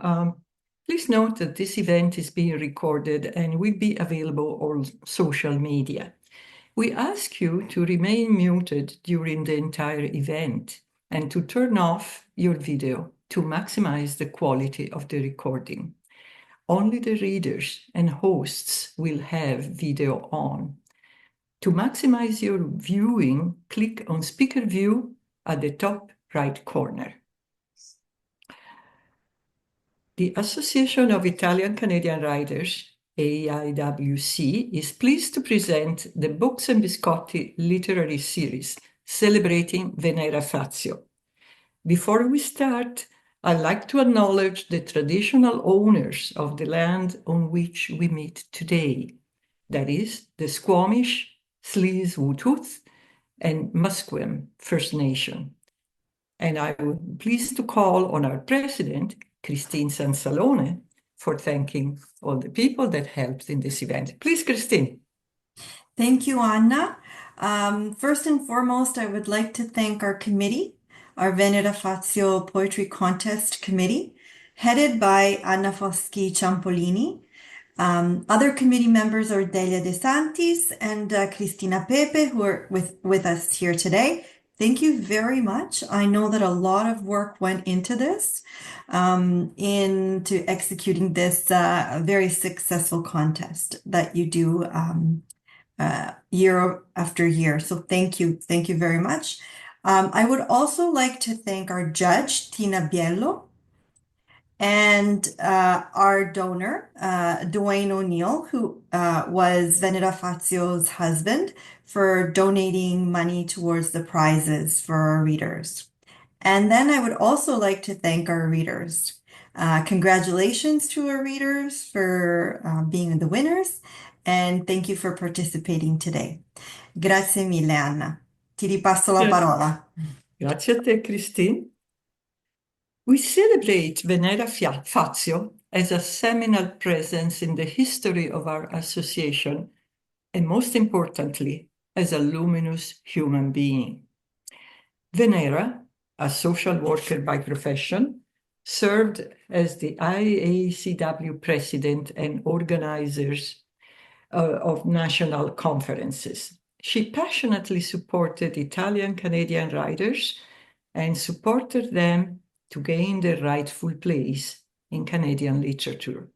So please note that this event is being recorded and will be available on social media. We ask you to remain muted during the entire event and to turn off your video to maximize the quality of the recording. Only the readers and hosts will have video on. To maximize your viewing, click on Speaker View at the top right corner. The Association of Italian Canadian Writers, AIWC, is pleased to present the Books and Biscotti literary series celebrating Venera Fazio. Before we start, I'd like to acknowledge the traditional owners of the land on which we meet today, that is, the Squamish, Sleeze Wutooth, and Musqueam First Nation. And I would be pleased to call on our president, Christine Sansalone, for thanking all the people that helped in this event. Please, Christine. Thank you, Anna. First and foremost, I would like to thank our committee, our Venera Fazio Poetry Contest committee, headed by Anna Foschi Ciampolini. Other committee members are Delia De Santis and Cristina Pepe, who are with us here today. Thank you very much. I know that a lot of work went into this, into executing this very successful contest that you do year after year. So thank you very much. I would also like to thank our judge, Tina Biello, and our donor, Dwayne O'Neill, who was Venera Fazio's husband, for donating money towards the prizes for our readers. And then I would also like to thank our readers. Congratulations to our readers for being the winners, and thank you for participating today. Grazie mille, Anna. Ti ripasso la parola. Grazie a te, Christine. We celebrate Venera Fazio as a seminal presence in the history of our association, and most importantly, as a luminous human being. Venera, a social worker by profession, served as the AICW president and organizers of national conferences. She passionately supported Italian Canadian writers and supported them to gain their rightful place in Canadian literature.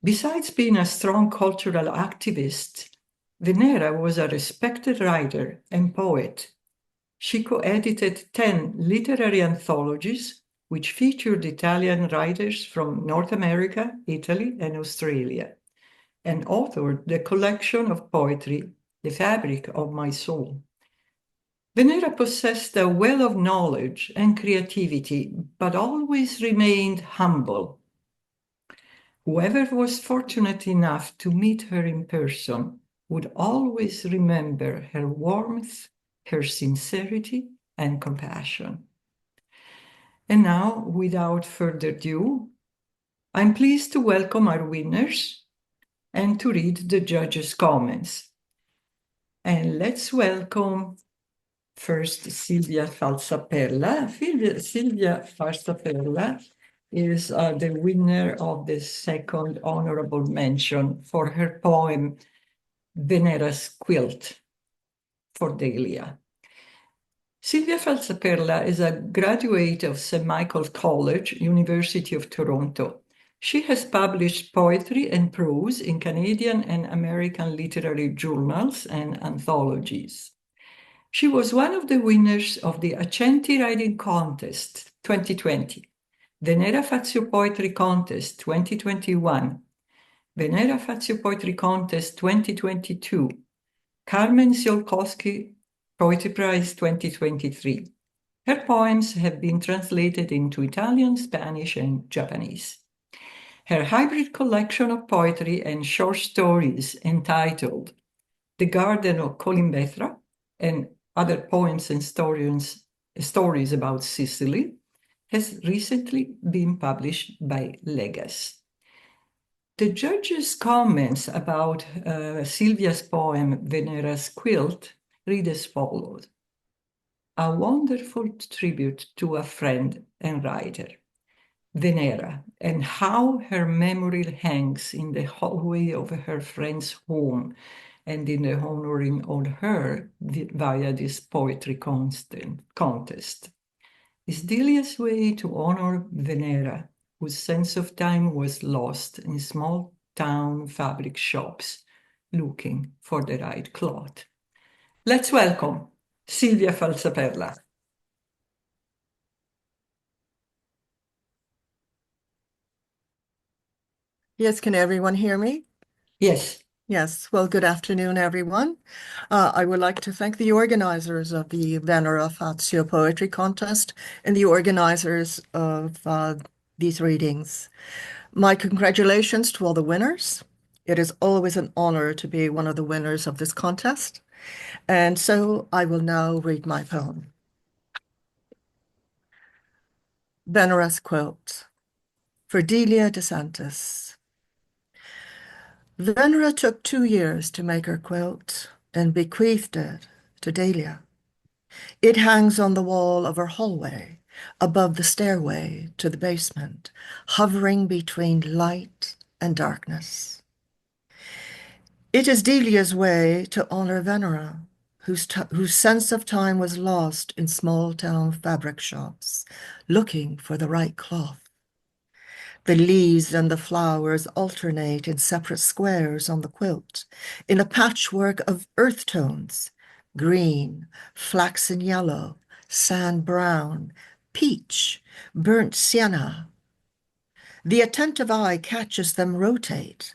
Besides being a strong cultural activist, Venera was a respected writer and poet. She co-edited 10 literary anthologies which featured Italian writers from North America, Italy, and Australia, and authored the collection of poetry, The Fabric of My Soul. Venera possessed a well of knowledge and creativity, but always remained humble. Whoever was fortunate enough to meet her in person would always remember her warmth, her sincerity, and compassion. And now, without further ado, I'm pleased to welcome our winners and to read the judges' comments. And let's welcome first Silvia Falsaperla. Silvia Falsaperla is the winner of the second honorable mention for her poem Venera's Quilt for Delia. Silvia Falsaperla is a graduate of St. Michael's College, University of Toronto. She has published poetry and prose in Canadian and American literary journals and anthologies. She was one of the winners of the Accenti Writing Contest 2020, Venera Fazio Poetry Contest 2021, Venera Fazio Poetry Contest 2022, Carmen Tsiolkovsky Poetry Prize 2023. Her poems have been translated into Italian, Spanish, and Japanese. Her hybrid collection of poetry and short stories entitled The Garden of Colimbetra and Other Poems and Stories about Sicily has recently been published by Legas. The judges' comments about Silvia's poem Venera's Quilt read as follows. A wonderful tribute to a friend and writer. Venera, and how her memory hangs in the hallway of her friend's home and in the honoring of her via this poetry contest. Is Delia's way to honor Venera, whose sense of time was lost in small town fabric shops, looking for the right cloth. Let's welcome Silvia Falsaperla. Yes, can everyone hear me? Yes. Yes, well, good afternoon, everyone. I would like to thank the organizers of the Venera Fazio Poetry Contest and the organizers of these readings. My congratulations to all the winners. It is always an honor to be one of the winners of this contest. And so I will now read my poem. Venera's Quilt for Delia DeSantis. Venera took 2 years to make her quilt and bequeathed it to Delia. It hangs on the wall of her hallway, above the stairway to the basement, hovering between light and darkness. It is Delia's way to honor Venera, whose sense of time was lost in small-town fabric shops, looking for the right cloth. The leaves and the flowers alternate in separate squares on the quilt, in a patchwork of earth tones: green, flaxen yellow, sand brown, peach, burnt sienna. The attentive eye catches them rotate,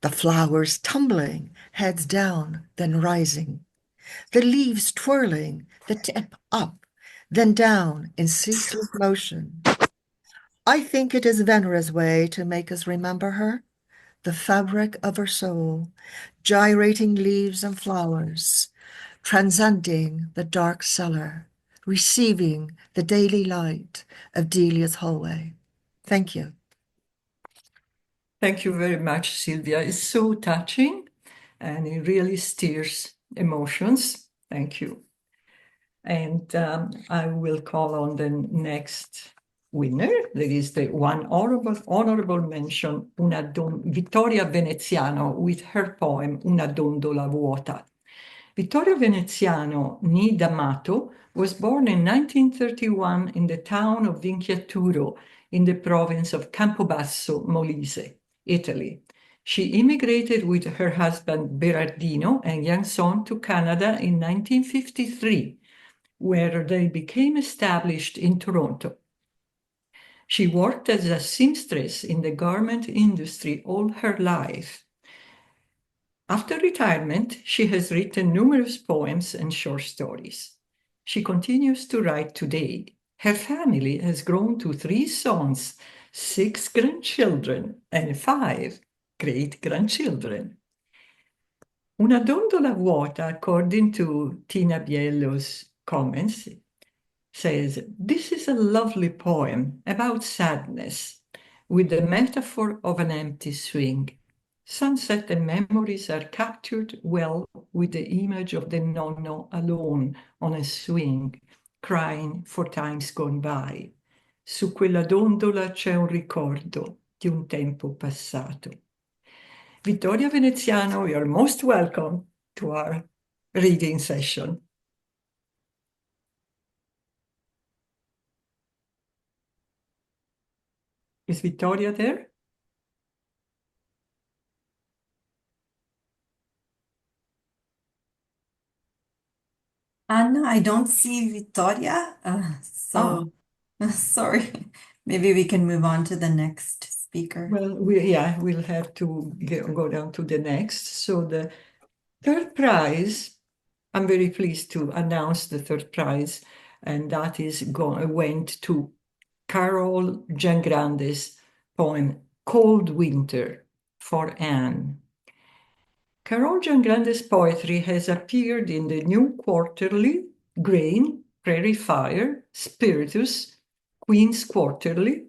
the flowers tumbling, heads down, then rising, the leaves twirling, the tip up, then down in ceaseless motion. I think it is Venera's way to make us remember her, the fabric of her soul, gyrating leaves and flowers, transcending the dark cellar, receiving the daily light of Delia's hallway. Thank you. Thank you very much, Silvia. It's so touching and it really stirs emotions. Thank you. And I will call on the next winner. There is the one honorable mention, Vittoria Veneziano, with her poem Una dondola vuota. Vittorio Veneziano, née D'Amato, was born in 1931 in the town of Vinciaturo in the province of Campobasso, Molise, Italy. She immigrated with her husband Berardino and young son to Canada in 1953, where they became established in Toronto. She worked as a seamstress in the garment industry all her life. After retirement, she has written numerous poems and short stories. She continues to write today. Her family has grown to 3 sons, 6 grandchildren, and 5 great-grandchildren. Una dondola vuota, according to Tina Biello's comments, says, this is a lovely poem about sadness, with the metaphor of an empty swing. Sunset and memories are captured well with the image of the nonno alone on a swing, crying for times gone by. Su quella dondola c'è un ricordo di un tempo passato. Vittoria Veneziano, you're most welcome to our reading session. Is Vittoria there? Anna, I don't see Victoria, sorry. Maybe we can move on to the next speaker. Well, we'll have to go down to the next. So the third prize, I'm very pleased to announce the third prize, and that went to Carol Giangrande's poem Cold Winter for Anne. Carol Giangrande's poetry has appeared in the New Quarterly, Grain, Prairie Fire, Spiritus, Queen's Quarterly,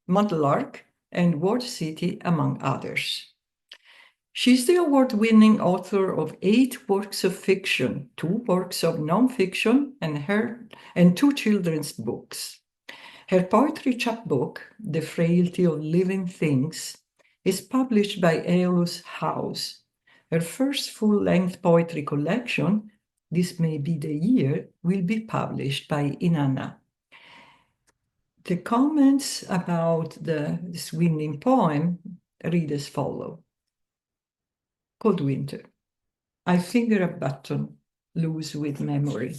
Mudlark, and Word City, among others. She's the award-winning author of 8 works of fiction, 2 works of nonfiction, and 2 children's books. Her poetry chapbook, The Frailty of Living Things, is published by Aeolus House. Her first full-length poetry collection, This May Be the Year, will be published by Inanna. The comments about this winning poem read as follows. Cold Winter. I finger a button, loose with memory.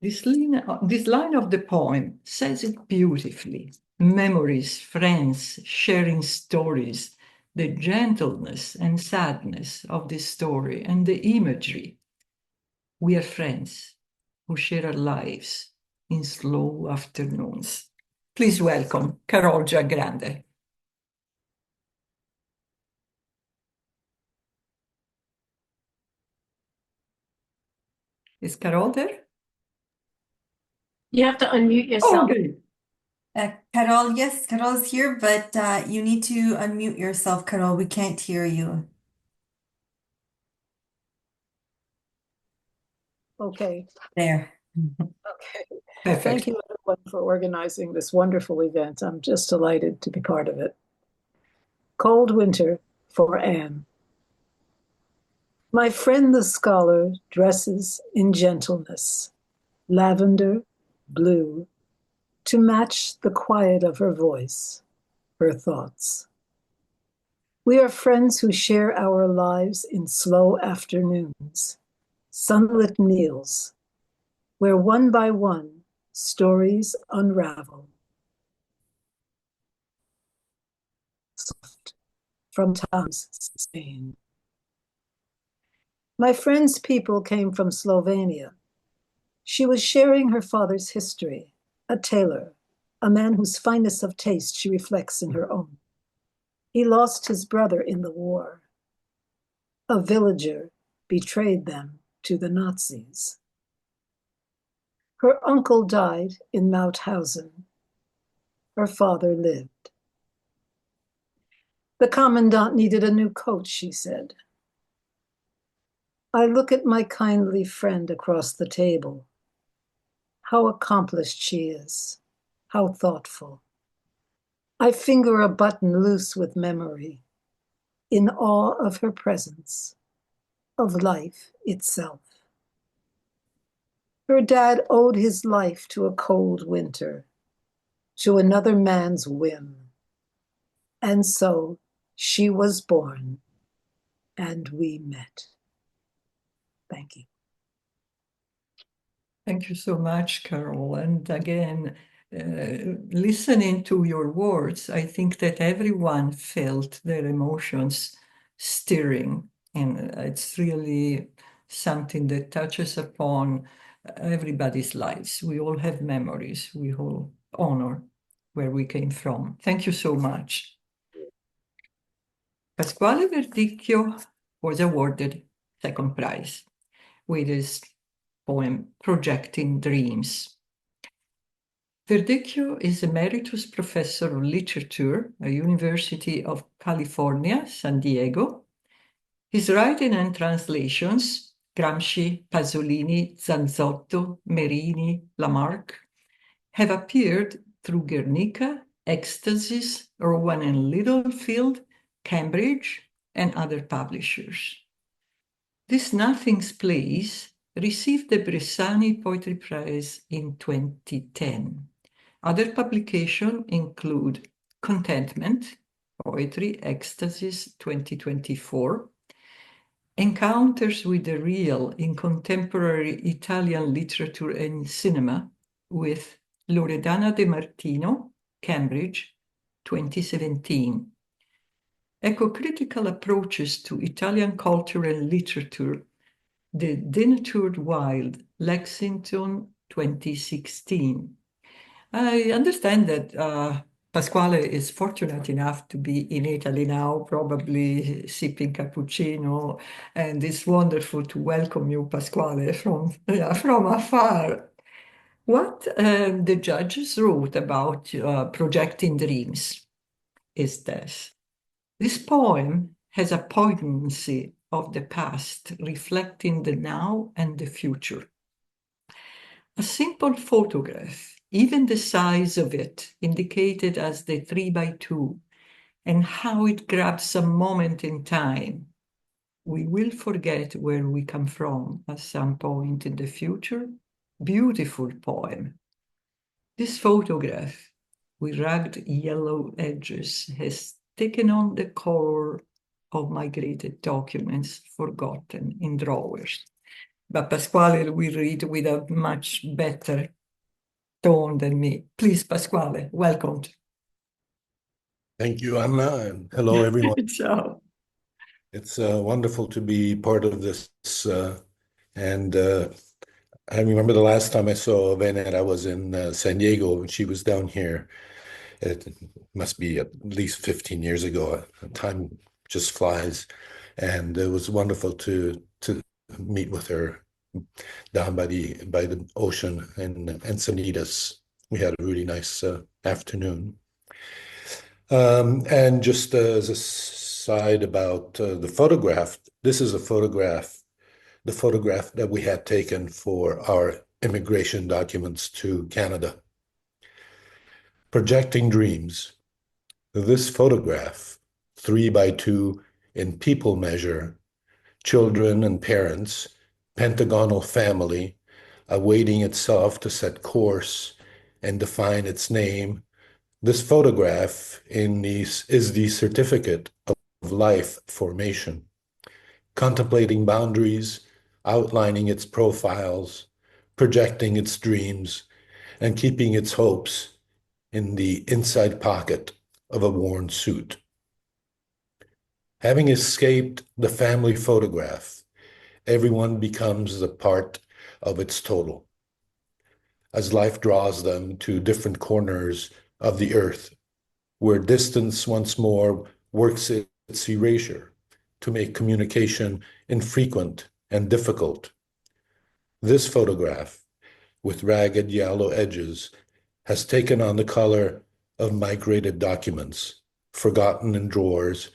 This line of the poem says it beautifully. Memories, friends, sharing stories, the gentleness and sadness of this story and the imagery. We are friends who share our lives in slow afternoons. Please welcome Carol Giagrande. Is Carol there? You have to unmute yourself. Okay. Carol, yes, Carol's here, but you need to unmute yourself, Carol. We can't hear you. Okay. There. Okay. Perfect. Thank you, everyone, for organizing this wonderful event. I'm just delighted to be part of it. Cold Winter for Anne. My friend the scholar dresses in gentleness, lavender, blue, to match the quiet of her voice, her thoughts. We are friends who share our lives in slow afternoons, sunlit meals, where one by one stories unravel. Soft from times sustained. My friend's people came from Slovenia. She was sharing her father's history, a tailor, a man whose fineness of taste she reflects in her own. He lost his brother in the war. A villager betrayed them to the Nazis. Her uncle died in Mauthausen. Her father lived. The commandant needed a new coat, she said. I look at my kindly friend across the table. How accomplished she is, how thoughtful. I finger a button loose with memory, in awe of her presence, of life itself. Her dad owed his life to a cold winter, to another man's whim. And so she was born, and we met. Thank you. Thank you so much, Carol. And again, listening to your words, I think that everyone felt their emotions stirring. And it's really something that touches upon everybody's lives. We all have memories. We all honor where we came from. Thank you so much. Pasquale Verdicchio was awarded second prize with his poem Projecting Dreams. Verdicchio is Emeritus Professor of Literature at University of California, San Diego. His writing and translations, Gramsci, Pasolini, Zanzotto, Merini, Lamarck, have appeared through Guernica, Ecstasies, Rowan and Littlefield, Cambridge, and other publishers. This Nothing's Place received the Bressani Poetry Prize in 2010. Other publications include Contentment, Poetry, Ecstasies 2024, Encounters with the Real in Contemporary Italian Literature and Cinema with Loredana De Martino, Cambridge, 2017. Eco-critical approaches to Italian culture and literature, The Denatured Wild, Lexington, 2016. I understand that Pasquale is fortunate enough to be in Italy now, probably sipping cappuccino, and it's wonderful to welcome you, Pasquale, from afar. What the judges wrote about projecting dreams is this. This poem has a poignancy of the past, reflecting the now and the future. A simple photograph, even the size of it, indicated as the 3x2, and how it grabs a moment in time. We will forget where we come from at some point in the future. Beautiful poem. This photograph, with rugged yellow edges, has taken on the color of migrated documents forgotten in drawers. But Pasquale will read with a much better tone than me. Please, Pasquale, welcome. Thank you, Anna, and hello, everyone. Ciao. It's wonderful to be part of this. And I remember the last time I saw Venera, I was in San Diego, and she was down here. It must be at least 15 years ago. Time just flies. And it was wonderful to meet with her down by the ocean in Encinitas. We had a really nice afternoon. And just as a side about the photograph, this is a photograph, the photograph that we had taken for our immigration documents to Canada. Projecting dreams. This photograph, 3x2 in people measure, children and parents, pentagonal family, awaiting itself to set course and define its name. This photograph is the certificate of life formation, contemplating boundaries, outlining its profiles, projecting its dreams, and keeping its hopes in the inside pocket of a worn suit. Having escaped the family photograph, everyone becomes a part of its total, as life draws them to different corners of the earth, where distance once more works its erasure to make communication infrequent and difficult. This photograph, with ragged yellow edges, has taken on the color of migrated documents, forgotten in drawers,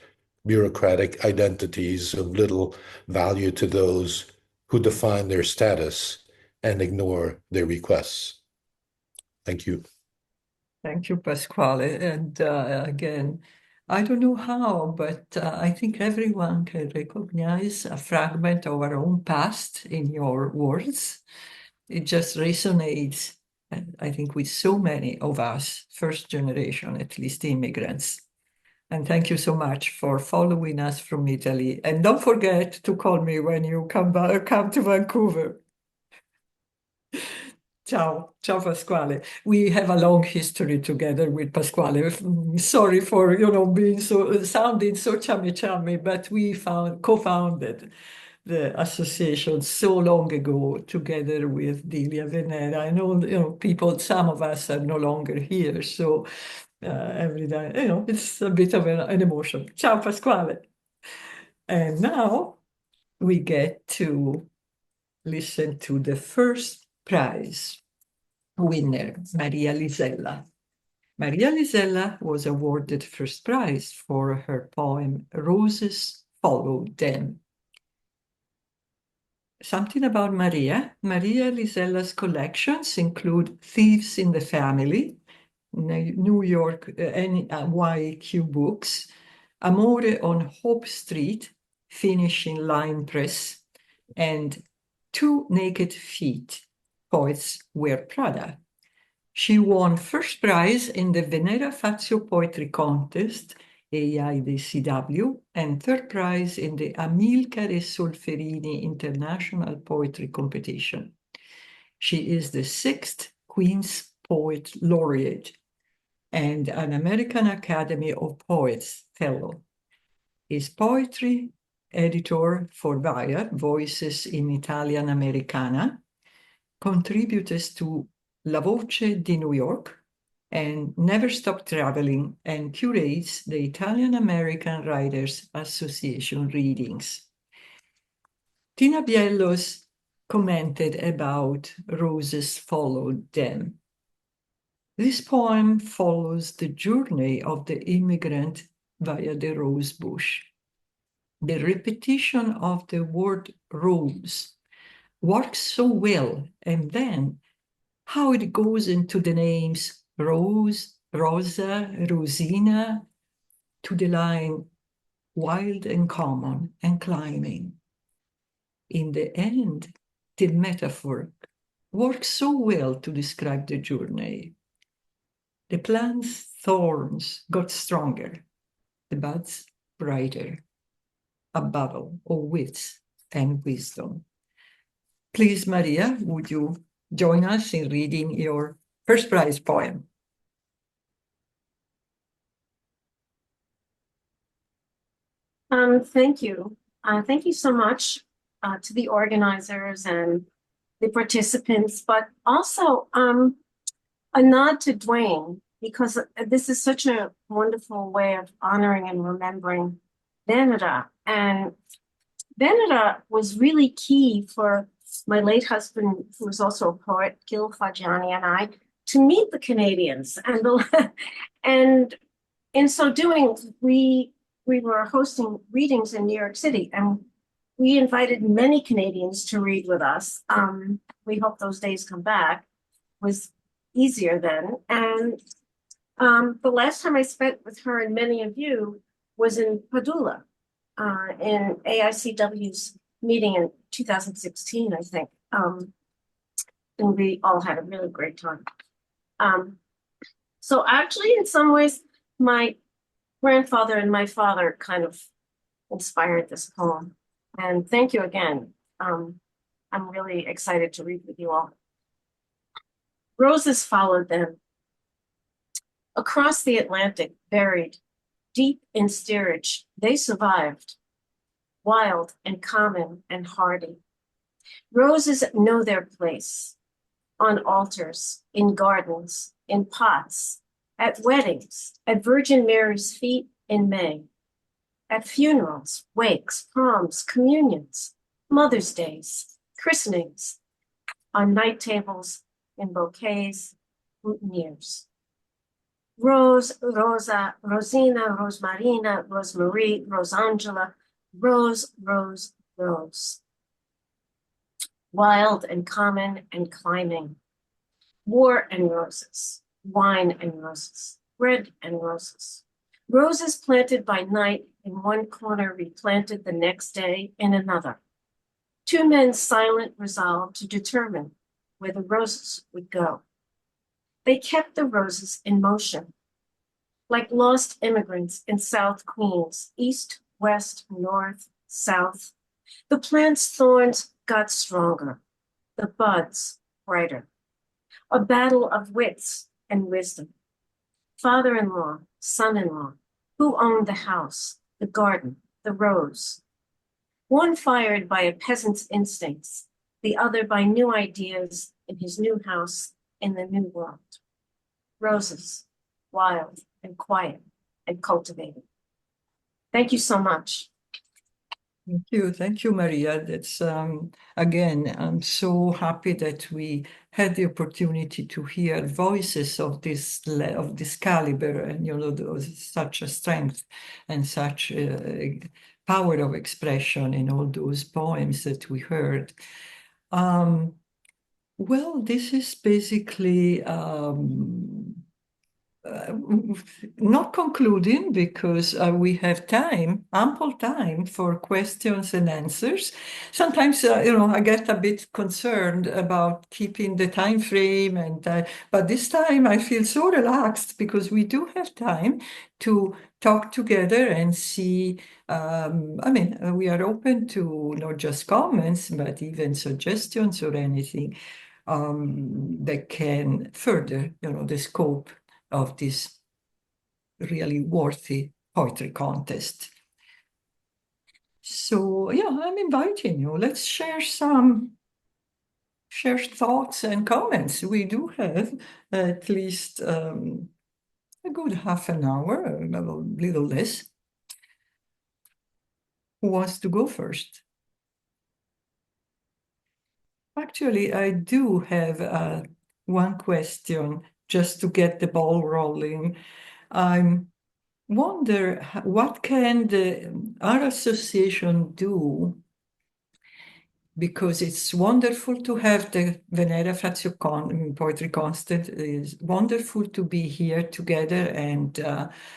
bureaucratic identities of little value to those who define their status and ignore their requests. Thank you. Thank you, Pasquale. And again, I don't know how, but I think everyone can recognize a fragment of our own past in your words. It just resonates, I think, with so many of us, first generation, at least immigrants. And thank you so much for following us from Italy. And don't forget to call me when you come to Vancouver. Ciao, ciao Pasquale. We have a long history together with Pasquale. Sorry for being sounding so chummy, but we co-founded the association so long ago together with Delia Venera. I know people. Some of us are no longer here, so every day it's a bit of an emotion. Ciao Pasquale. And now we get to listen to the first prize winner, Maria Lisella. Maria Lisella was awarded first prize for her poem Roses Follow Them. Something about Maria. Maria Lisella's collections include Thieves in the Family, New York AICW Books, Amore on Hope Street, Finishing Line Press, and Two Naked Feet, Poets Wear Prada. She won first prize in the Venera Fazio Poetry Contest, AICW, and third prize in the Amilcare Solferini International Poetry Competition. She is the 6th Queen's Poet Laureate and an American Academy of Poets Fellow. Is poetry editor for VIA, Voices in Italian Americana, contributes to La Voce di New York, and Never Stop Traveling, and curates the Italian American Writers Association readings. Tina Biellos commented about Roses Follow Them. This poem follows the journey of the immigrant via the rose bush. The repetition of the word rose works so well, and then how it goes into the names Rose, Rosa, Rosina, to the line wild and common and climbing. In the end, the metaphor works so well to describe the journey. The plant's thorns got stronger, the buds brighter, a battle of wits and wisdom. Please, Maria, would you join us in reading your first prize poem? Thank you. Thank you so much to the organizers and the participants, but also a nod to Dwayne, because this is such a wonderful way of honoring and remembering Venera. And Venera was really key for my late husband, who was also a poet, Gil Fagiani, and I, to meet the Canadians. And in so doing, we were hosting readings in New York City, and we invited many Canadians to read with us. We hope those days come back. It was easier then. And the last time I spent with her and many of you was in Padula, in AICW's meeting in 2016, I think. And we all had a really great time. So actually, in some ways, my grandfather and my father kind of inspired this poem. And thank you again. I'm really excited to read with you all. Roses followed them. Across the Atlantic, buried deep in steerage, they survived, wild and common and hardy. Roses know their place on altars, in gardens, in pots, at weddings, at Virgin Mary's feet in May, at funerals, wakes, proms, communions, Mother's Days, christenings, on night tables, in bouquets, boutonnieres. Rose, Rosa, Rosina, Rosmarina, Rosemarie, Rosangela, Rose, Rose, Rose. Wild and common and climbing. War and roses, wine and roses, bread and roses. Roses planted by night in one corner, replanted the next day in another. Two men silent resolved to determine where the roses would go. They kept the roses in motion, like lost immigrants in South Queens, east, west, north, south. The plant's thorns got stronger, the buds brighter. A battle of wits and wisdom. Father-in-law, son-in-law, who owned the house, the garden, the rose? One fired by a peasant's instincts, the other by new ideas in his new house in the new world. Roses, wild and quiet and cultivated. Thank you so much. Thank you, Maria. That's again, I'm so happy that we had the opportunity to hear voices of this caliber, and such a strength and such power of expression in all those poems that we heard. Well, this is basically not concluding, because we have time, ample time for questions and answers. Sometimes, I get a bit concerned about keeping the time frame, but this time I feel so relaxed because we do have time to talk together and see. We are open to not just comments, but even suggestions or anything that can further, the scope of this really worthy poetry contest. So yeah, I'm inviting you. Let's share thoughts and comments. We do have at least a good half an hour, a little less. Who wants to go first? Actually, I do have one question just to get the ball rolling. I wonder what can our association do because it's wonderful to have the Venera Fazio Poetry Contest. It's wonderful to be here together and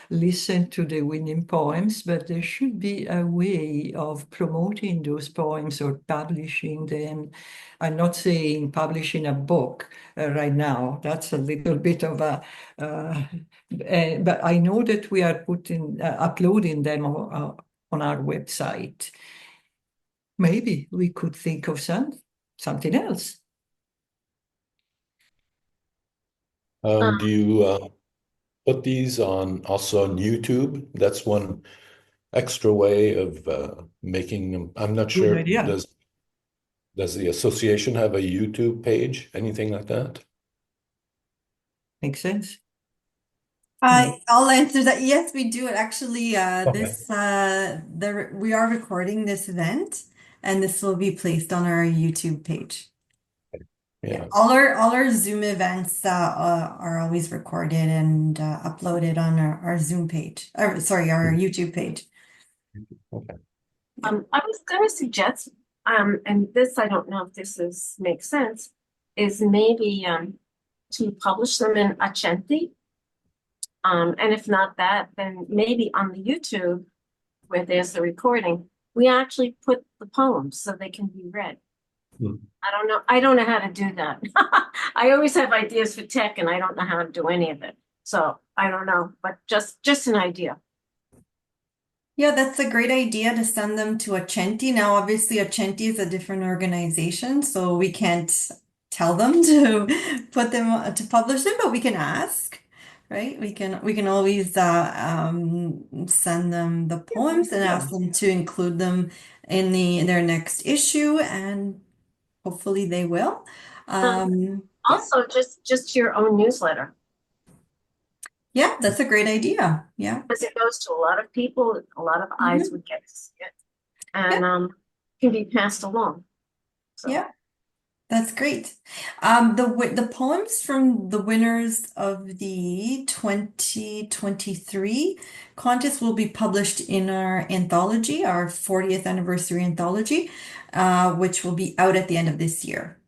listen to the winning poems, but there should be a way of promoting those poems or publishing them. I'm not saying publishing a book right now. That's a little bit of a, but I know that we are uploading them on our website. Maybe we could think of something else. Do you put these also on YouTube? That's one extra way of making them. I'm not Good sure. idea. Does the association have a YouTube page? Anything like that? Makes sense. I'll answer that. Yes, we do. Actually, Okay. we are recording this event, and this will be placed on our YouTube page. Yeah. All our Zoom events are always recorded and uploaded on our Zoom page. Or sorry, our YouTube page. Okay. I was going to suggest, and this I don't know if makes sense, is maybe to publish them in Accenti. And if not that, then maybe on the YouTube, where there's the recording, we actually put the poems so they can be read. Hmm. I don't know. I don't know how to do that. I always have ideas for tech, and I don't know how to do any of it. So I don't know, but just an idea. Yeah, that's a great idea to send them to Accenti. Now, obviously, Accenti is a different organization, so we can't tell them to put them to publish them, but we can ask, right? We can always send them the poems and ask them to include them in their next issue, and hopefully they will. Also, just your own newsletter. Yeah, that's a great idea. Yeah. Because it goes to a lot of people, a lot of eyes would get to see it, and can be passed along. So. Yeah, that's great. The poems from the winners of the 2023 contest will be published in our anthology, our 40th anniversary anthology, which will be out at the end of this year.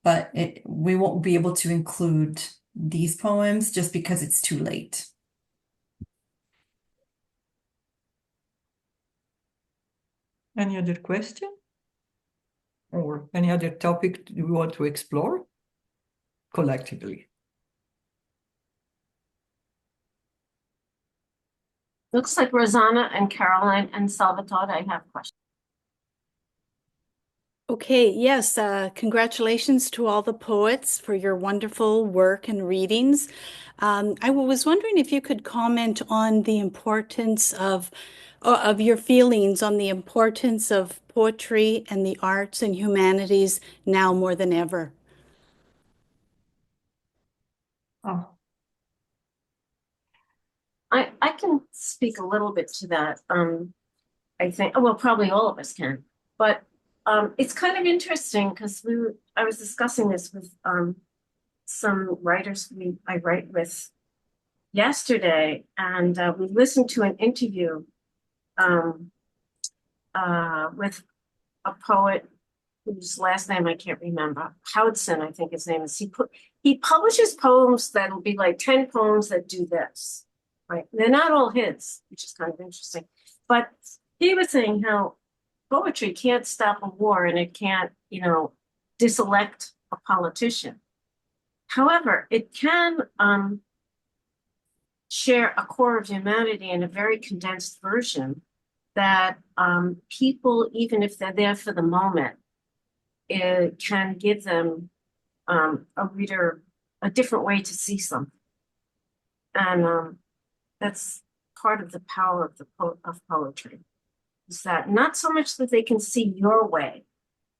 But we won't be able to include these poems just because it's too late. Any other question? Or any other topic you want to explore collectively? Looks like Rosanna and Caroline and Salvatore have questions. Okay, yes, congratulations to all the poets for your wonderful work and readings. I was wondering if you could comment on the importance of your feelings on the importance of poetry and the arts and humanities now more than ever. Oh. I can speak a little bit to that. I think, well, probably all of us can, but it's kind of interesting because I was discussing this with some writers I write with yesterday, and we listened to an interview with a poet whose last name I can't remember. Howardson, I think his name is. He publishes poems that'll be like 10 poems that do this, right? They're not all his, which is kind of interesting. But he was saying how poetry can't stop a war and it can't, diselect a politician. However, it can share a core of humanity in a very condensed version that people, even if they're there for the moment, it can give them a reader a different way to see something. And that's part of the power of poetry, is that not so much that they can see your way,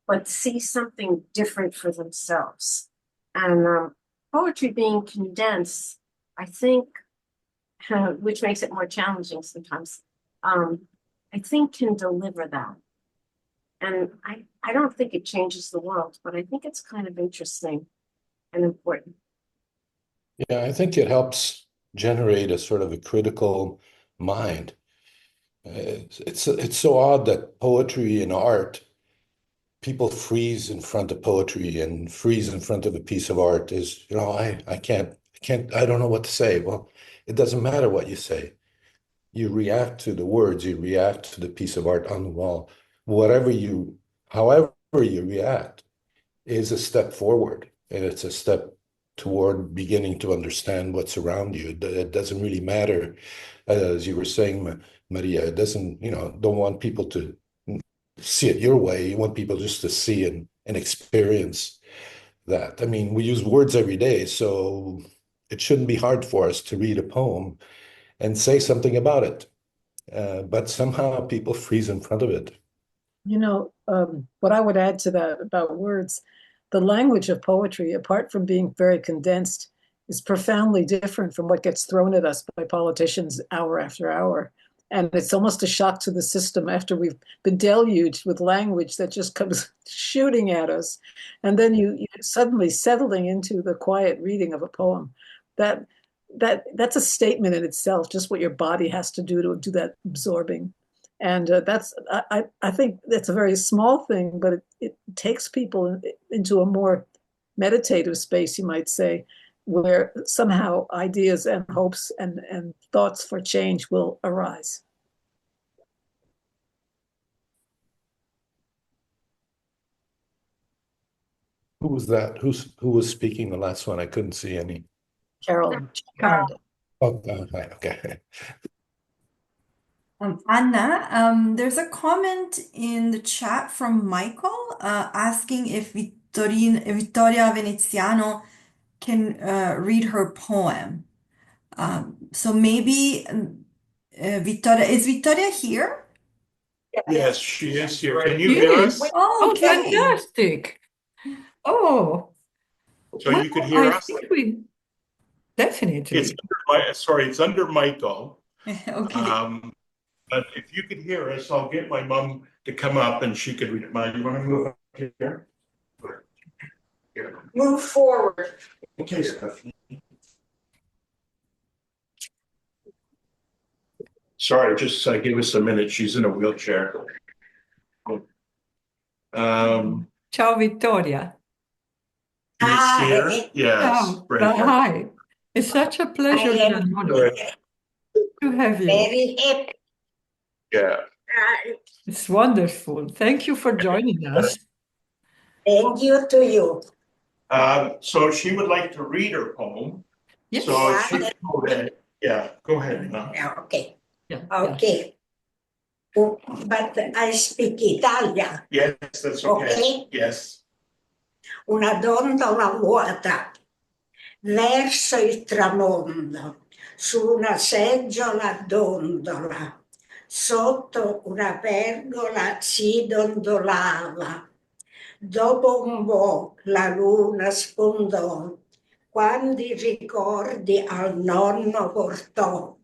but see something different for themselves. And poetry being condensed, I think, which makes it more challenging sometimes, I think can deliver that. And I don't think it changes the world, but I think it's kind of interesting and important. Yeah, I think it helps generate a sort of a critical mind. It's so odd that poetry and art, people freeze in front of poetry and freeze in front of a piece of art is, I don't know what to say. Well, it doesn't matter what you say. You react to the words, you react to the piece of art on the wall. However you react is a step forward, and it's a step toward beginning to understand what's around you. It doesn't really matter, as you were saying, Maria, it doesn't, don't want people to see it your way. You want people just to see and experience that. I mean, we use words every day, so it shouldn't be hard for us to read a poem and say something about it. But somehow people freeze in front of it. What I would add to that about words, the language of poetry, apart from being very condensed, is profoundly different from what gets thrown at us by politicians hour after hour. And it's almost a shock to the system after we've been deluged with language that just comes shooting at us. And then you suddenly settling into the quiet reading of a poem. That's a statement in itself, just what your body has to do that absorbing. And I think that's a very small thing, but it takes people into a more meditative space, you might say, where somehow ideas and hopes and thoughts for change will arise. Who was that? Who was speaking the last one? I couldn't see any. Carolyn. Oh, okay. Anna, there's a comment in the chat from Michael asking if Vittoria Veneziano can read her poem. So maybe Vittoria, is Vittoria here? Yes, she is here. Can you hear us? Oh, Okay. fantastic. Oh, So you could hear I us? think we definitely. It's under Michael. Okay. But if you could hear us, I'll get my mom to come up and she could read it. You want to move up here? Here. Move forward. Okay, Stephanie. Sorry, just give us a minute. She's in a wheelchair. Ciao, Vittoria. Can you see her? Yes. Ciao. Right. Hi. It's such a pleasure and an honor to have you. Very happy. Yeah. It's wonderful. Thank you for joining us. Thank you to you. So she would like to read her poem. Yes. So if she go ahead. Yeah, go ahead. Okay. Yeah. Okay. But I speak Italian. Yes, that's okay. Okay. Yes. Una dondola vuota verso il tramonto, su una seggiola dondola, sotto una pergola si dondolava. Dopo un po' la luna sfondò, quanti ricordi al nonno portò.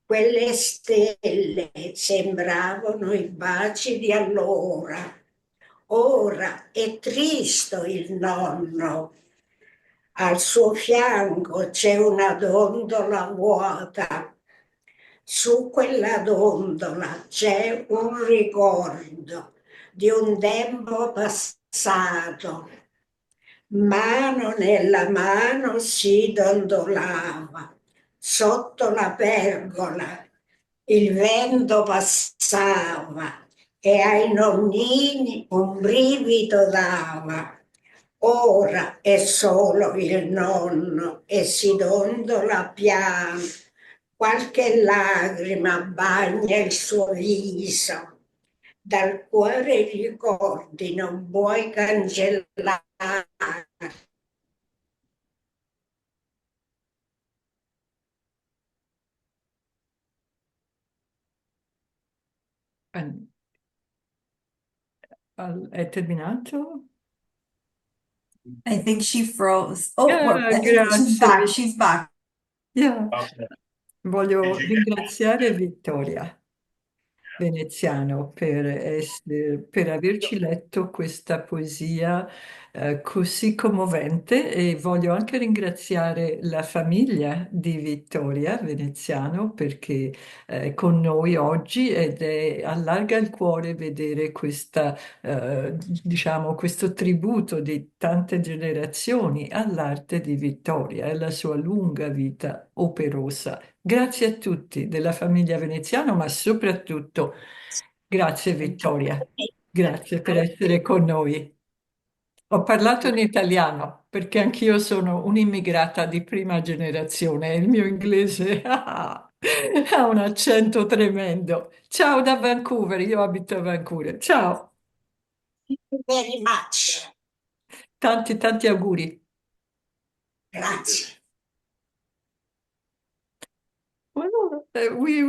Quelle stelle sembravano i baci di allora. Ora è triste il nonno. Al suo fianco c'è una dondola vuota. Su quella dondola c'è un ricordo di un tempo passato. Mano nella mano si dondolava. Sotto la pergola il vento passava e ai nonnini un brivido dava. Ora è solo il nonno e si dondola piano. Qualche lacrima bagna il suo viso. Dal cuore i ricordi non puoi cancellare. È terminato? I think she froze. Oh, well, I think she's grazie. back. She's back. Yeah. Okay. Voglio ringraziare Vittoria Veneziano per averci letto questa poesia così commovente e voglio anche ringraziare la famiglia di Vittoria Veneziano perché è con noi oggi ed allarga il cuore vedere diciamo, questo tributo di tante generazioni all'arte di Vittoria e alla sua lunga vita operosa. Grazie a tutti della famiglia Veneziano, ma soprattutto grazie Vittoria. Grazie per essere con noi. Ho parlato in italiano perché anch'io sono un'immigrata di prima generazione e il mio inglese ha un accento tremendo. Ciao da Vancouver, io abito a Vancouver. Ciao, Very much. tanti tanti auguri. Grazie. Well, we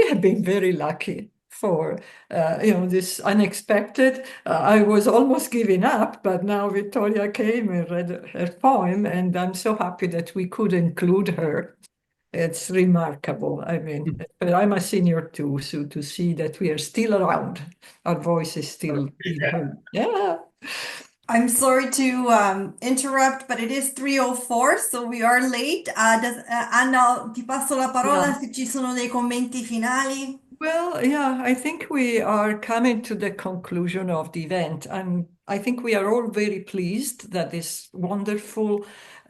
have been very lucky for this unexpected. I was almost giving up, but now Victoria came and read her poem, and I'm so happy that we could include her. It's remarkable. I mean, but I'm a senior too, so to see that we are still around, our voice is still being heard. Yeah. I'm sorry to interrupt, but it is 3:04, so we are late. Anna, ti passo la parola Yeah. se ci sono dei commenti finali. Well, yeah, I think we are coming to the conclusion of the event, and I think we are all very pleased that this wonderful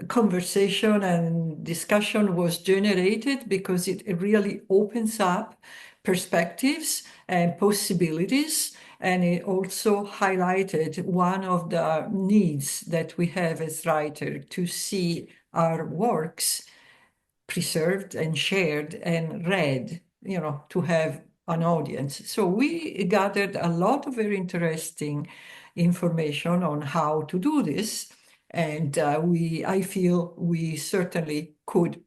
conversation and discussion was generated because it really opens up perspectives and possibilities, and it also highlighted one of the needs that we have as writers to see our works preserved and shared and read, to have an audience. So we gathered a lot of very interesting information on how to do this. And I feel we certainly could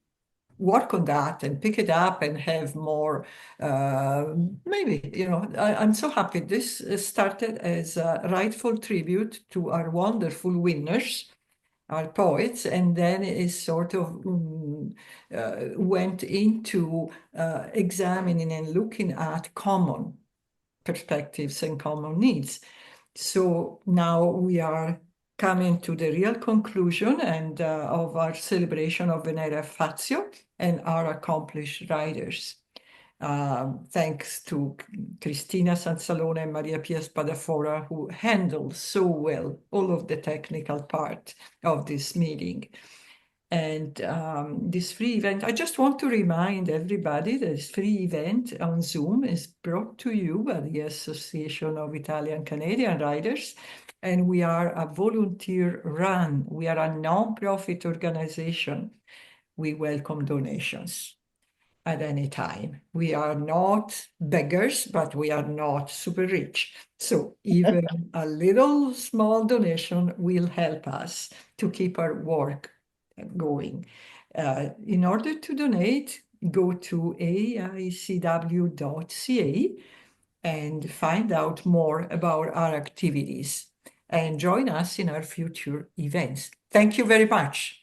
work on that and pick it up and have more, maybe, I'm so happy. This started as a rightful tribute to our wonderful winners, our poets, and then it sort of went into examining and looking at common perspectives and common needs. So now we are coming to the real conclusion and of our celebration of Venera Fazio and our accomplished writers. Thanks to Cristina Sansalone and Maria Pia Spadafora, who handled so well all of the technical part of this meeting. And this free event, I just want to remind everybody that this free event on Zoom is brought to you by the Association of Italian Canadian Writers, and we are a volunteer run. We are a non-profit organization. We welcome donations at any time. We are not beggars, but we are not super rich. So even a little small donation will help us to keep our work going. In order to donate, go to AICW.ca and find out more about our activities and join us in our future events. Thank you very much.